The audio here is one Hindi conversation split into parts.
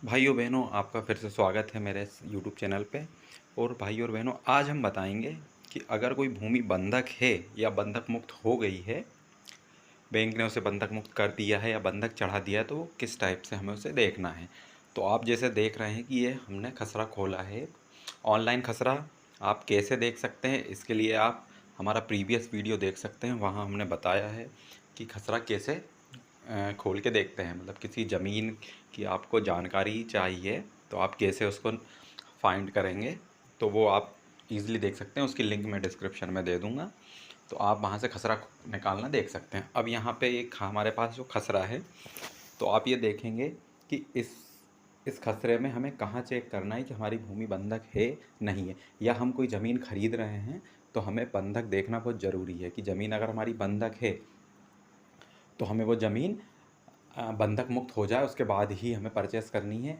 भाइयों बहनों, आपका फिर से स्वागत है मेरे इस यूट्यूब चैनल पे। और भाइयों और बहनों, आज हम बताएंगे कि अगर कोई भूमि बंधक है या बंधक मुक्त हो गई है, बैंक ने उसे बंधक मुक्त कर दिया है या बंधक चढ़ा दिया है, तो वो किस टाइप से हमें उसे देखना है। तो आप जैसे देख रहे हैं कि ये हमने खसरा खोला है, ऑनलाइन खसरा। आप कैसे देख सकते हैं, इसके लिए आप हमारा प्रीवियस वीडियो देख सकते हैं। वहाँ हमने बताया है कि खसरा कैसे खोल के देखते हैं। मतलब किसी ज़मीन की आपको जानकारी चाहिए तो आप कैसे उसको फाइंड करेंगे, तो वो आप इजीली देख सकते हैं। उसकी लिंक मैं डिस्क्रिप्शन में दे दूँगा, तो आप वहाँ से खसरा निकालना देख सकते हैं। अब यहाँ पे एक हमारे पास जो खसरा है, तो आप ये देखेंगे कि इस खसरे में हमें कहाँ चेक करना है कि हमारी भूमि बंधक है नहीं है। या हम कोई ज़मीन खरीद रहे हैं तो हमें बंधक देखना बहुत ज़रूरी है कि ज़मीन अगर हमारी बंधक है तो हमें वो ज़मीन बंधक मुक्त हो जाए, उसके बाद ही हमें परचेस करनी है।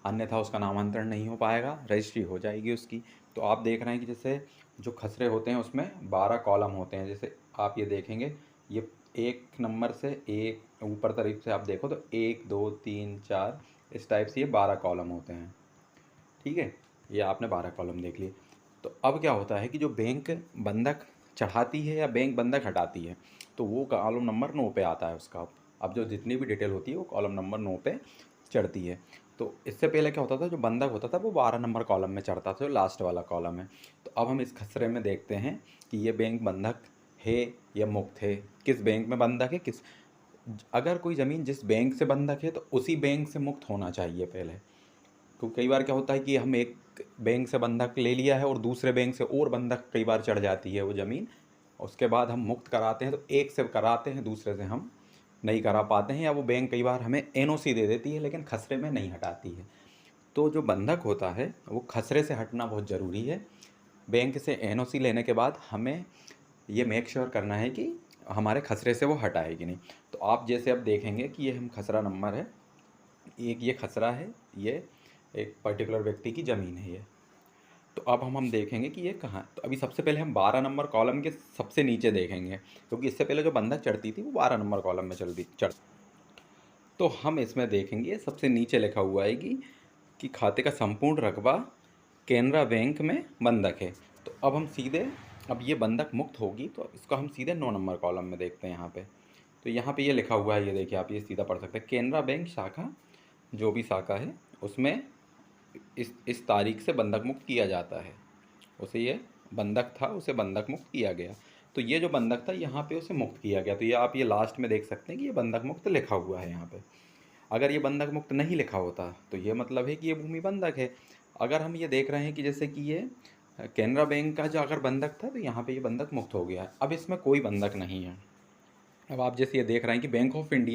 अन्यथा उसका नामांतरण नहीं हो पाएगा, रजिस्ट्री हो जाएगी उसकी। तो आप देख रहे हैं कि जैसे जो खसरे होते हैं उसमें 12 कॉलम होते हैं। जैसे आप ये देखेंगे, ये एक नंबर से एक ऊपर तरफ से आप देखो तो 1 2 3 4 इस टाइप से ये 12 कॉलम होते हैं। ठीक है, ये आपने 12 कॉलम देख लिए। तो अब क्या होता है कि जो बैंक बंधक चढ़ाती है या बैंक बंधक हटाती है, तो वो कॉलम नंबर 9 पे आता है उसका। अब जो जितनी भी डिटेल होती है वो कॉलम नंबर 9 पे चढ़ती है। तो इससे पहले क्या होता था, जो बंधक होता था वो 12 नंबर कॉलम में चढ़ता था, जो लास्ट वाला कॉलम है। तो अब हम इस खसरे में देखते हैं कि ये बैंक बंधक है या मुक्त है, किस बैंक में बंधक है, किस अगर कोई ज़मीन जिस बैंक से बंधक है तो उसी बैंक से मुक्त होना चाहिए पहले। तो कई बार क्या होता है कि हम एक बैंक से बंधक ले लिया है और दूसरे बैंक से और बंधक कई बार चढ़ जाती है वो ज़मीन। उसके बाद हम मुक्त कराते हैं तो एक से कराते हैं, दूसरे से हम नहीं करा पाते हैं, या वो बैंक कई बार हमें एनओसी दे देती है लेकिन खसरे में नहीं हटाती है। तो जो बंधक होता है वो खसरे से हटना बहुत ज़रूरी है। बैंक से एनओसी लेने के बाद हमें ये मेक श्योर करना है कि हमारे खसरे से वो हटाए कि नहीं। तो आप जैसे अब देखेंगे कि ये हम खसरा नंबर है, एक ये खसरा है, ये एक पर्टिकुलर व्यक्ति की ज़मीन है ये। तो अब हम देखेंगे कि ये कहाँ है। तो अभी सबसे पहले हम 12 नंबर कॉलम के सबसे नीचे देखेंगे, क्योंकि इससे पहले जो बंधक चढ़ती थी वो 12 नंबर कॉलम में चढ़। तो हम इसमें देखेंगे सबसे नीचे लिखा हुआ है कि खाते का संपूर्ण रकबा केनरा बैंक में बंधक है। तो अब हम सीधे, अब ये बंधक मुक्त होगी तो इसको हम सीधे 9 नंबर कॉलम में देखते हैं यहाँ पे। तो यहाँ पे ये लिखा हुआ है, ये देखिए आप ये सीधा पढ़ सकते हैं, केनरा बैंक शाखा, जो भी शाखा है उसमें इस तारीख से बंधक मुक्त किया जाता है। उसे ये बंधक था, उसे बंधक मुक्त किया गया। तो ये जो बंधक था यहाँ पे उसे मुक्त किया गया। तो ये आप ये लास्ट में देख सकते हैं कि ये बंधक मुक्त लिखा हुआ है यहाँ पे। अगर ये बंधक मुक्त नहीं लिखा होता तो ये मतलब है कि ये भूमि बंधक है। अगर हम ये देख रहे हैं कि जैसे कि ये कैनरा बैंक का जो अगर बंधक था तो यहाँ पे ये बंधक मुक्त हो गया है। अब इसमें कोई बंधक नहीं है। अब आप जैसे ये देख रहे हैं कि बैंक ऑफ इंडिया